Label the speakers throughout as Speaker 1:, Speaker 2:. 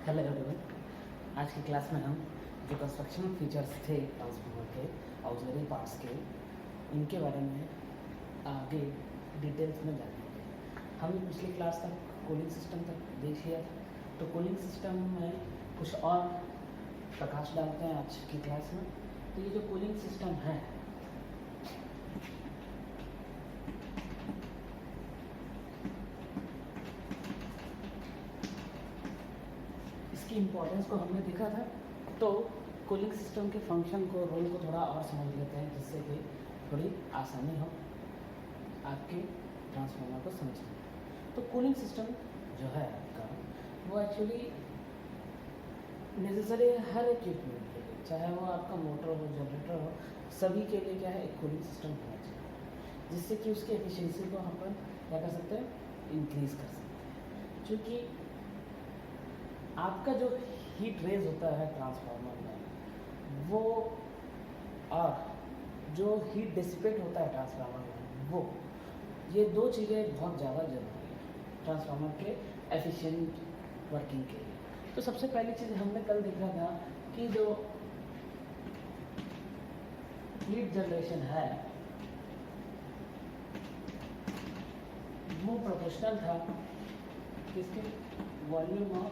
Speaker 1: Hello everyone. आज की class में हम जो कंस्ट्रक्शन फीचर्स थे ट्रांसफार्मर के ऑक्सिलरी पार्ट्स के, इनके बारे में आगे डिटेल्स में जानेंगे। हमने पिछली क्लास तक कूलिंग सिस्टम तक देख लिया था, तो कूलिंग सिस्टम में कुछ और प्रकाश डालते हैं आज की क्लास में। तो ये जो कूलिंग सिस्टम है, इसकी इम्पोर्टेंस को हमने देखा था। तो कूलिंग सिस्टम के फंक्शन को, रोल को थोड़ा और समझ लेते हैं, जिससे कि थोड़ी आसानी हो आपके ट्रांसफार्मर को समझने में। तो कूलिंग सिस्टम जो है आपका, वो एक्चुअली नेसेसरी है हर इक्विपमेंट के लिए, चाहे वो आपका मोटर हो, जनरेटर हो, सभी के लिए क्या है, एक कूलिंग सिस्टम होना चाहिए, जिससे कि उसकी एफिशिएंसी को हम क्या कर सकते हैं, इंक्रीज़ कर सकते हैं। क्योंकि आपका जो हीट रेज होता है ट्रांसफार्मर में, वो और जो हीट डिसिपेट होता है ट्रांसफार्मर में, वो ये दो चीज़ें बहुत ज़्यादा जरूरी है ट्रांसफार्मर के एफिशिएंट वर्किंग के लिए। तो सबसे पहली चीज़ हमने कल देखा था कि जो हीट जनरेशन है वो प्रोपोर्शनल था किसके, वॉल्यूम ऑफ,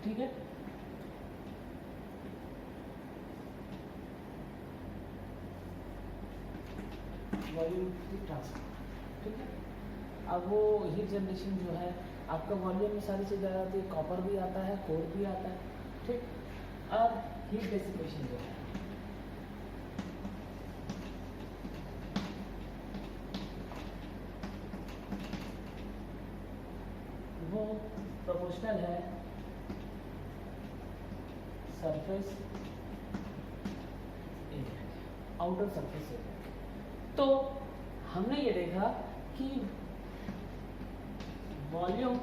Speaker 1: ठीक है, वॉल्यूम ट्रांसफर, ठीक है। अब वो हीट जनरेशन जो है आपका वॉल्यूम में सारी चीज़ें आ जाती है, कॉपर भी आता है, कोर भी आता है, ठीक। अब हीट डेसिपेशन जो है वो प्रोपोर्शनल है surface area, outer surface area. तो हमने ये देखा कि volume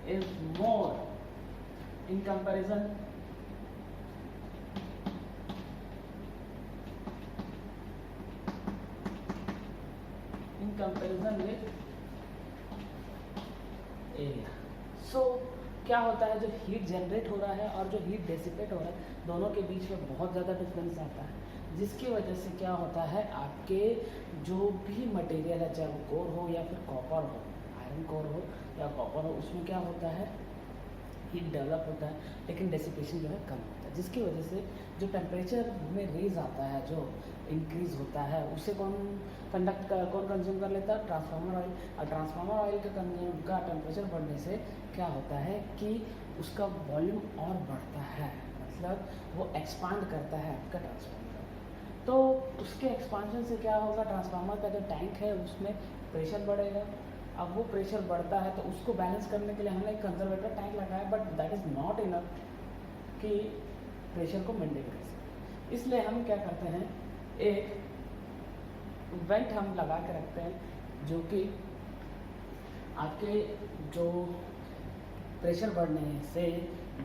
Speaker 1: is more in comparison with area. So क्या होता है, जो हीट जनरेट हो रहा है और जो हीट डेसिपेट हो रहा है, दोनों के बीच में बहुत ज़्यादा डिफरेंस आता है, जिसकी वजह से क्या होता है, आपके जो भी मटेरियल है, चाहे वो कोर हो या फिर कॉपर हो, आयरन कोर हो या कॉपर हो, उसमें क्या होता है, हीट डेवलप होता है, लेकिन डेसिपेशन जो है कम होता है, जिसकी वजह से जो टेम्परेचर में रेज आता है, जो इंक्रीज़ होता है, उसे कौन कंज्यूम कर लेता है, ट्रांसफार्मर ऑयल। और ट्रांसफार्मर ऑयल के कंज्यूम का टेम्परेचर बढ़ने से क्या होता है कि उसका वॉल्यूम और बढ़ता है, मतलब वो एक्सपांड करता है आपका ट्रांसफार्मर। तो उसके एक्सपांशन से क्या होगा, ट्रांसफार्मर का जो टैंक है उसमें प्रेशर बढ़ेगा। अब वो प्रेशर बढ़ता है तो उसको बैलेंस करने के लिए हमने एक कंजर्वेटर टैंक लगाया, but that is not enough कि प्रेशर को मेंटेन कर सकें। इसलिए हम क्या करते हैं, एक वेंट हम लगा के रखते हैं, जो कि आपके जो प्रेशर बढ़ने से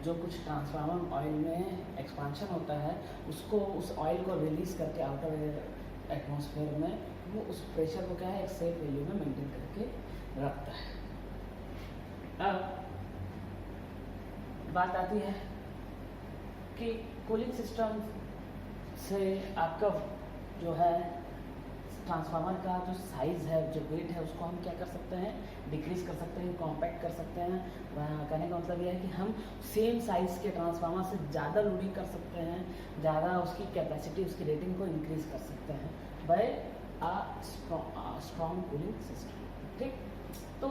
Speaker 1: जो कुछ ट्रांसफार्मर ऑयल में एक्सपांशन होता है, उसको, उस ऑयल को रिलीज़ करके आउटर एटमॉस्फेयर में वो उस प्रेशर को क्या है, एक सेफ वैल्यू में मेंटेन करके रखता है। अब बात आती है कि कूलिंग सिस्टम से आपका जो है ट्रांसफार्मर का जो साइज़ है, जो वेट है, उसको हम क्या कर सकते हैं, डिक्रीज़ कर सकते हैं, कॉम्पैक्ट कर सकते हैं। कहने का मतलब यह है कि हम सेम साइज़ के ट्रांसफार्मर से ज़्यादा लोडिंग कर सकते हैं, ज़्यादा उसकी कैपेसिटी, उसकी रेटिंग को इंक्रीज़ कर सकते हैं बाय स्ट्रॉन्ग कूलिंग सिस्टम, ठीक। तो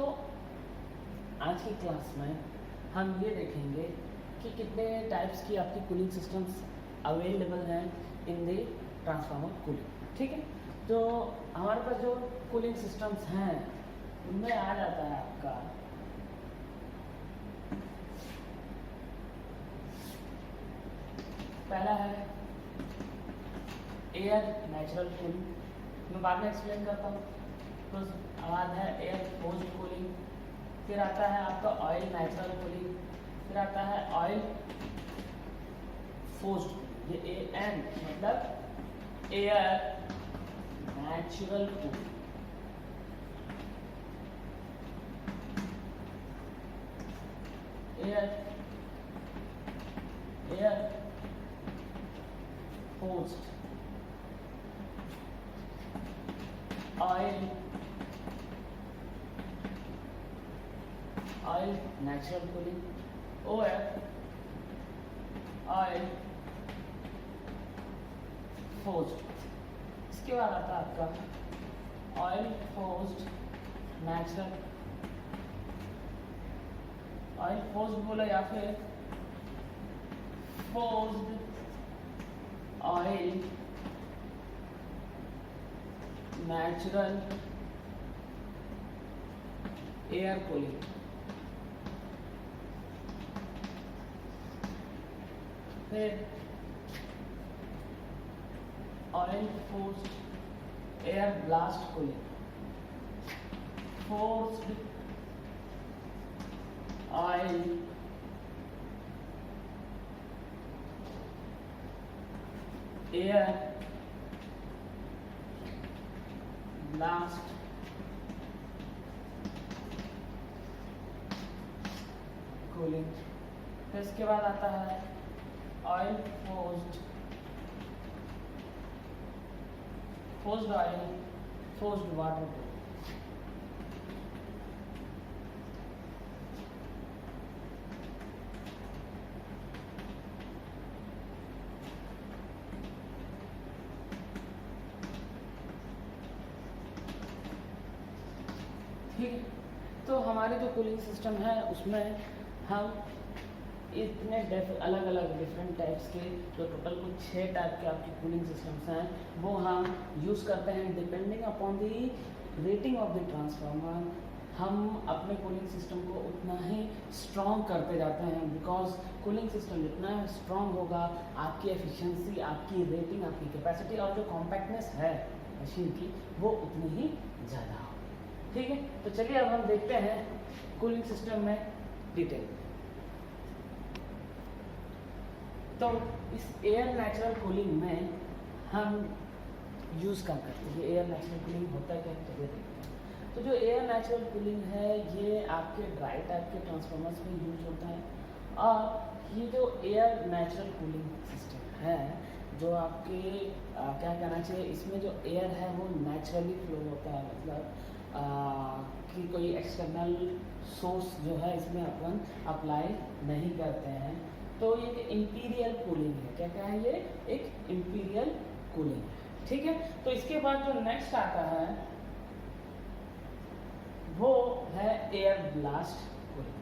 Speaker 1: आज की क्लास में हम ये देखेंगे कि कितने टाइप्स की आपकी कूलिंग सिस्टम्स अवेलेबल हैं इन द ट्रांसफार्मर कूलिंग, ठीक है। जो हमारे पास जो कूलिंग सिस्टम्स हैं उनमें आ जाता है आपका पहला है एयर नेचुरल कूलिंग, मैं बाद में एक्सप्लेन करता हूँ। तो बाद है एयर फोर्स्ड कूलिंग, फिर आता है आपका ऑयल नेचुरल कूलिंग, फिर आता है ऑयल फोर्स्ड, ये एन मतलब air natural cooling, air forced oil natural cooling, OF oil forced। इसके बाद आता है आपका oil forced natural, oil forced बोला या फिर forced oil natural air cooling. फिर oil forced air blast cooling, forced oil air blast cooling. फिर इसके बाद आता है oil forced oil forced water cooling. ठीक है, तो हमारे जो कूलिंग सिस्टम है उसमें हम इतने अलग अलग डिफरेंट टाइप्स के जो टोटल कुछ 6 टाइप के आपके कूलिंग सिस्टम्स हैं वो हम यूज़ करते हैं depending upon the rating of the transformer. हम अपने कूलिंग सिस्टम को उतना ही स्ट्रॉन्ग करते जाते हैं, बिकॉज कूलिंग सिस्टम जितना स्ट्रॉन्ग होगा आपकी एफिशिएंसी, आपकी रेटिंग, आपकी कैपेसिटी और जो कॉम्पैक्टनेस है मशीन की वो उतनी ही ज़्यादा होगी। ठीक है, तो चलिए अब हम देखते हैं कूलिंग सिस्टम में डिटेल। तो इस एयर नेचुरल कूलिंग में हम यूज़ कम करते हैं। एयर नेचुरल कूलिंग होता है क्या, चलिए देखते हैं। तो जो एयर नेचुरल कूलिंग है ये आपके ड्राई टाइप के ट्रांसफार्मर्स में यूज होता है। और ये जो एयर नेचुरल कूलिंग सिस्टम है जो आपके क्या कहना चाहिए, इसमें जो एयर है वो नेचुरली फ्लो होता है, मतलब कि कोई एक्सटर्नल सोर्स जो है इसमें अपन अप्लाई नहीं करते हैं। तो ये इंपीरियल कूलिंग है। क्या क्या है ये, एक इंपीरियल कूलिंग है। ठीक है, तो इसके बाद जो नेक्स्ट आता है वो है एयर ब्लास्ट कूलिंग।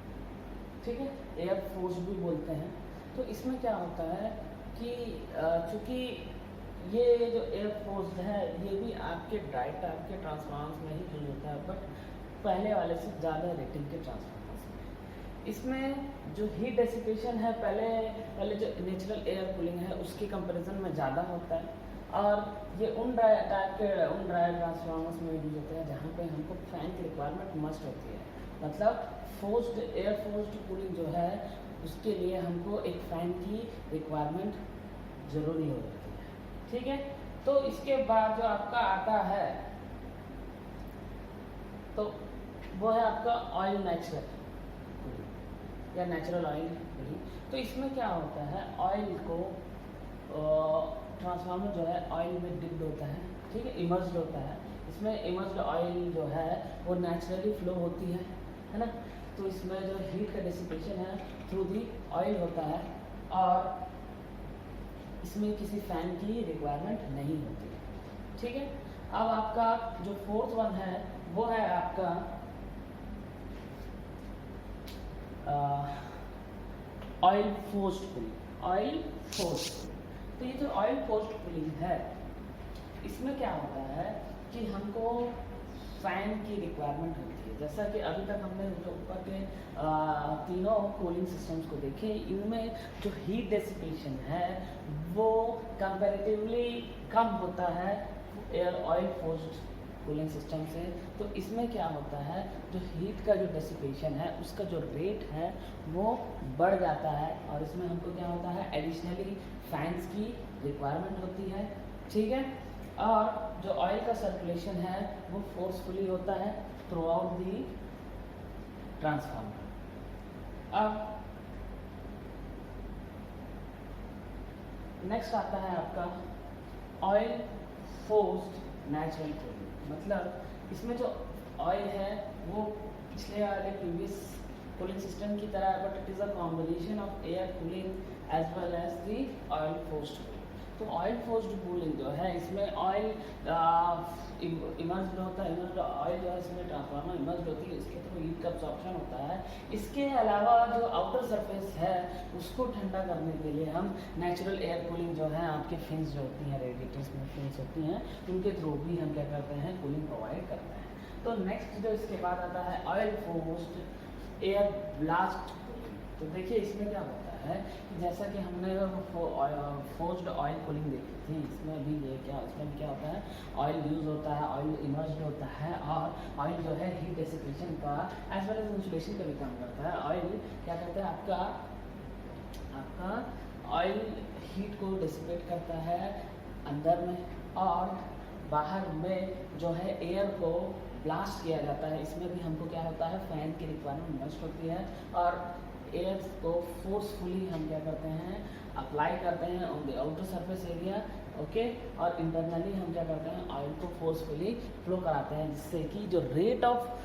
Speaker 1: ठीक है, एयर फोर्स भी बोलते हैं। तो इसमें क्या होता है कि चूंकि ये जो एयर फोर्स है ये भी आपके ड्राई टाइप के ट्रांसफार्मर्स में ही यूज होता है, बट पहले वाले से ज़्यादा रेटिंग के ट्रांसफार्मर्स में। इसमें जो हीट डेसिपेशन है पहले जो नेचुरल एयर कूलिंग है उसके कंपैरिजन में ज़्यादा होता है। और ये उन ड्राई ट्रांसफार्मर्स में यूज होते हैं जहाँ पे हमको फैन की रिक्वायरमेंट मस्ट होती है। मतलब एयर फोर्स्ड कूलिंग जो है उसके लिए हमको एक फ़ैन की रिक्वायरमेंट ज़रूरी हो जाती है। ठीक है, तो इसके बाद जो आपका आता है तो वो है आपका ऑयल नेचुरल या नेचुरल ऑयल। तो इसमें क्या होता है, ऑयल को ट्रांसफार्मर जो है ऑयल में डिप्ड होता है। ठीक है, इमर्स्ड होता है। इसमें इमर्स्ड ऑयल जो है वो नेचुरली फ्लो होती है ना। तो इसमें जो हीट का डिसिपेशन है थ्रू दी ऑयल होता है और इसमें किसी फैन की रिक्वायरमेंट नहीं होती है। ठीक है, अब आपका जो फोर्थ वन है वो है आपका oil forced cooling. Oil forced, तो ये जो ऑयल फोर्स्ड कूलिंग है इसमें क्या होता है कि हमको फैन की रिक्वायरमेंट होती है। जैसा कि अभी तक हमने जो ऊपर के तीनों कूलिंग सिस्टम्स को देखे, इनमें जो हीट डेसिपेशन है वो कंपैरेटिवली कम होता है air oil forced cooling system से। तो इसमें क्या होता है, जो हीट का जो डेसिपेशन है उसका जो रेट है वो बढ़ जाता है और इसमें हमको क्या होता है, एडिशनली फैंस की रिक्वायरमेंट होती है। ठीक है, और जो ऑयल का सर्कुलेशन है वो फोर्सफुली होता है थ्रू आउट दी ट्रांसफार्मर। अब नेक्स्ट आता है आपका ऑयल फोर्स्ड नेचुरल कूलिंग। मतलब इसमें जो ऑयल है वो पिछले वाले प्रीवियस कूलिंग सिस्टम की तरह है, but it is a combination of air cooling as well as the oil forced cooling. तो ऑयल फोर्स्ड कूलिंग जो है इसमें ऑयल इमर्ज्ड होता है, इमर्ज्ड ऑयल जो है इसमें ट्रांसफार्मर इमर्ज्ड होती है, इसके थ्रू हीट का अब्सॉर्प्शन होता है। इसके अलावा जो आउटर सरफेस है उसको ठंडा करने के लिए हम नेचुरल एयर कूलिंग जो है आपके फिन्स जो होती हैं, रेडिएटर्स में फिन्स होती हैं, उनके थ्रू भी हम क्या करते हैं, कूलिंग प्रोवाइड करते हैं। तो नेक्स्ट जो इसके बाद आता है oil forced air blast cooling. तो देखिए इसमें क्या होता है कि जैसा कि हमने फोर्स्ड ऑयल कूलिंग देखी थी, इसमें भी ये इसमें भी क्या होता है, ऑयल यूज़ होता है, ऑयल इमर्ज्ड होता है, और ऑयल जो है हीट डेसिपेशन का एज वेल एज इंसुलेशन का भी काम करता है। ऑयल क्या करता है, आपका ऑयल हीट को डिसिपेट करता है अंदर में, और बाहर में जो है एयर को ब्लास्ट किया जाता है। इसमें भी हमको क्या होता है, फैन की रिक्वायरमेंट मस्ट होती है, और एयर को फोर्सफुली हम क्या करते हैं, अप्लाई करते हैं on the outer surface area, okay. और इंटरनली हम क्या करते हैं, ऑयल को फोर्सफुली फ्लो कराते हैं, जिससे कि जो रेट ऑफ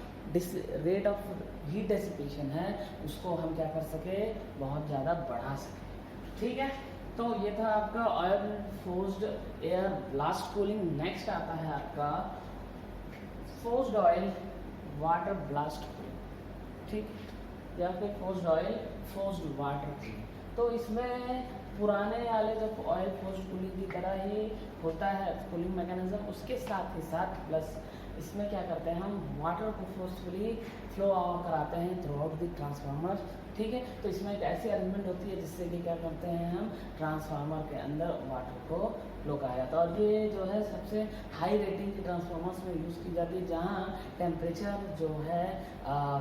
Speaker 1: हीट डेसिपेशन है उसको हम क्या कर सके, बहुत ज़्यादा बढ़ा सके। ठीक है, तो ये था आपका oil forced air blast cooling. Next आता है आपका forced oil water blast cooling, ठीक, या फिर forced oil forced water cooling. तो इसमें पुराने वाले जब ऑयल फोर्स्ड कूलिंग की तरह ही होता है कूलिंग मैकेनिज्म, उसके साथ ही साथ प्लस इसमें क्या करते हैं, हम वाटर को फोर्सफुली फ्लो कराते हैं थ्रू आउट द ट्रांसफार्मर। ठीक है, तो इसमें एक ऐसी अरेंजमेंट होती है जिससे कि क्या करते हैं, हम ट्रांसफार्मर के अंदर वाटर को फ्लो कराया जाता है। और ये जो है सबसे हाई रेटिंग की ट्रांसफार्मर्स में यूज़ की जाती है, जहाँ टेम्परेचर जो है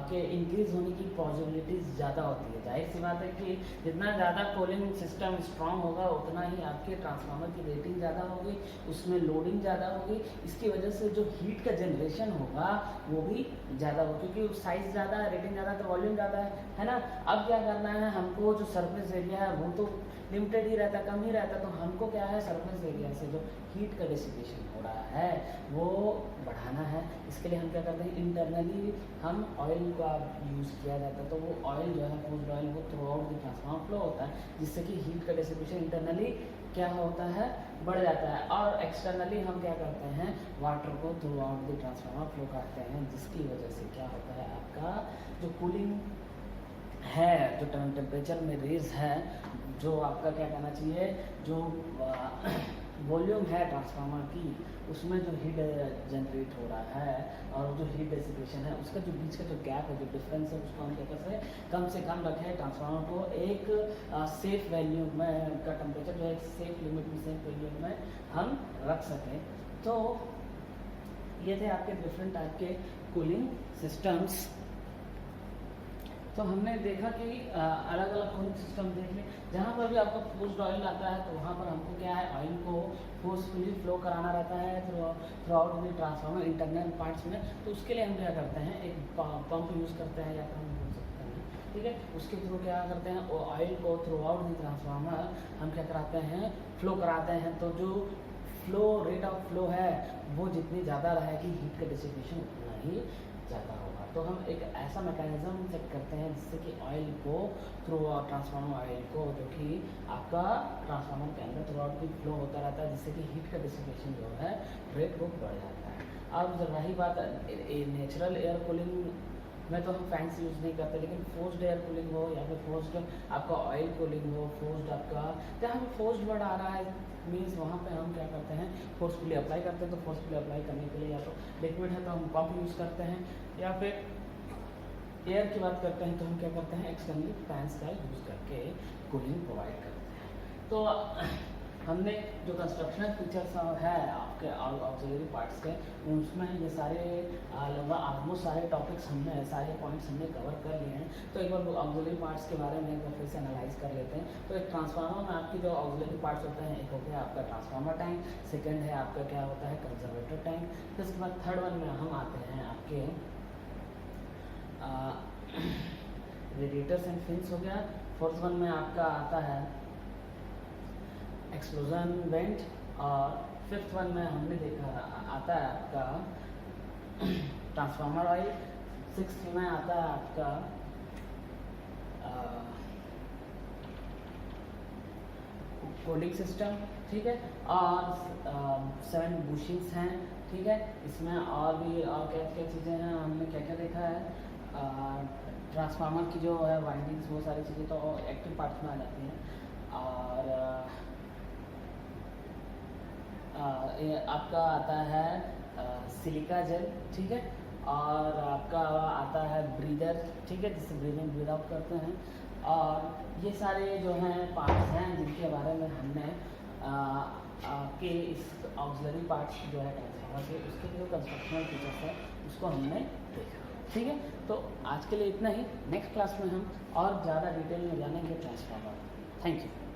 Speaker 1: के इंक्रीज़ होने की पॉसिबिलिटीज़ ज़्यादा होती है। जाहिर सी बात है कि जितना ज़्यादा कूलिंग सिस्टम स्ट्रांग होगा उतना ही आपके ट्रांसफार्मर की रेटिंग ज़्यादा होगी, उसमें लोडिंग ज़्यादा होगी, इसकी वजह से जो हीट का जनरेशन होगा वो भी ज़्यादा होगा, क्योंकि साइज़ ज़्यादा है, रेटिंग ज़्यादा, तो वॉल्यूम ज़्यादा है ना। अब क्या करना है हमको, जो सरफेस एरिया है वो तो लिमिटेड ही रहता, कम ही रहता, तो हमको क्या है, सरफेस एरिया से जो हीट का डिसिपेशन हो रहा है वो बढ़ाना है। इसके लिए हम क्या करते हैं, इंटरनली हम ऑयल का यूज़ किया जाता है। तो वो ऑयल जो है फोर्स्ड ऑयल वो through out the transformer flow होता है, जिससे कि हीट का डिसिपेशन इंटरनली क्या होता है, बढ़ जाता है। और एक्सटर्नली हम क्या करते हैं, वाटर को through out the transformer flow करते हैं, जिसकी वजह से क्या होता है, आपका जो कूलिंग है, जो टेम्परेचर में रेज है, जो आपका क्या कहना चाहिए, जो वॉल्यूम है ट्रांसफार्मर की, उसमें जो हीट जनरेट हो रहा है और जो हीट डेसिपेशन है उसका जो बीच का जो गैप है, जो डिफरेंस है, उसको हम क्या कर सकते हैं, कम से कम रखें। ट्रांसफार्मर को एक सेफ वैल्यू में का टेम्परेचर जो है सेफ लिमिट में, सेफ वैल्यू में हम रख सकें। तो ये थे आपके डिफरेंट टाइप के कूलिंग सिस्टम्स। तो हमने देखा कि अलग अलग कूलिंग सिस्टम देख लें। जहाँ पर भी आपका फोर्स्ड ऑयल आता है तो वहाँ पर हमको क्या है, ऑयल को फोर्सफुली फ्लो कराना रहता है through out the transformer internal parts में। तो उसके लिए हम क्या करते हैं, एक पंप यूज़ करते हैं, या फिर हम बोल सकते हैं, ठीक है, उसके थ्रू क्या करते हैं, ऑयल को थ्रू आउट द ट्रांसफार्मर हम क्या कराते हैं, फ्लो कराते हैं। तो जो फ्लो रेट ऑफ फ्लो है वो जितनी ज़्यादा रहेगी, हीट का डिसिपेशन उतना ही ज़्यादा होगा। तो हम एक ऐसा मैकेनिज्म सेट करते हैं जिससे कि ऑयल को थ्रू ट्रांसफार्मर ऑयल को, जो कि आपका ट्रांसफार्मर के अंदर थ्रू आउट फ्लो होता रहता है, जिससे कि हीट का डिसिपेशन जो है रेट वो बढ़ जाता है। अब जब रही बात नेचुरल एयर कूलिंग में, तो हम फैंस यूज़ नहीं करते, लेकिन फोर्स्ड एयर कूलिंग हो या फिर फोर्स्ड आपका ऑयल कूलिंग हो, फोर्स्ड आपका जहाँ भी फोर्स्ड वर्ड आ रहा है मीन्स वहाँ पे हम क्या करते हैं, फोर्सफुली अप्लाई करते हैं। तो फोर्सफुली अप्लाई करने के लिए या तो लिक्विड है तो हम पंप यूज़ करते हैं, या फिर एयर की बात करते हैं तो हम क्या करते हैं, एक्सटर्नली फैंस का यूज़ करके कूलिंग प्रोवाइड करते हैं। तो हमने जो कंस्ट्रक्शनल फीचर्स है आपके ऑक्सिलरी पार्ट्स के, उसमें ये सारे लगभग ऑलमोस्ट सारे टॉपिक्स हमने, सारे पॉइंट्स हमने कवर कर लिए हैं। तो एक बार ऑक्सिलरी पार्ट्स के बारे में एक बार फिर से एनालाइज कर लेते हैं। तो एक ट्रांसफार्मर में आपकी जो ऑक्सिलरी पार्ट्स होते हैं, एक हो गया आपका ट्रांसफार्मर टैंक, सेकेंड है आपका क्या होता है, कंजर्वेटर टैंक। फिर उसके बाद थर्ड वन में हम आते हैं आपके रेडिएटर्स एंड फिन्स हो गया। फोर्थ वन में आपका आता है एक्सप्लोजन वेंट, और फिफ्थ वन में हमने देखा आता है आपका ट्रांसफार्मर ऑयल, सिक्स्थ में आता है आपका कोडिंग सिस्टम, ठीक है, और 7 बुशिंग्स हैं, ठीक है। इसमें और भी और क्या क्या चीज़ें हैं, हमने क्या क्या देखा है, ट्रांसफार्मर की जो है वाइंडिंग्स, वो सारी चीज़ें तो एक्टिव पार्ट्स में आ जाती हैं। और ये आपका आता है सिलिका जेल, ठीक है, और आपका आता है ब्रीदर, ठीक है, जिससे ब्रीदिंग ब्रीद आउट करते हैं। और ये सारे जो हैं पार्ट्स हैं जिनके बारे में हमने के इस ऑक्सिलरी पार्ट्स जो है ट्रांसफार्मर के, उसके जो कंस्ट्रक्शनल फीचर्स है उसको हमने देखा, ठीक है। तो आज के लिए इतना ही, नेक्स्ट क्लास में हम और ज़्यादा डिटेल में जानेंगे ट्रांसफार्मर। Thank you.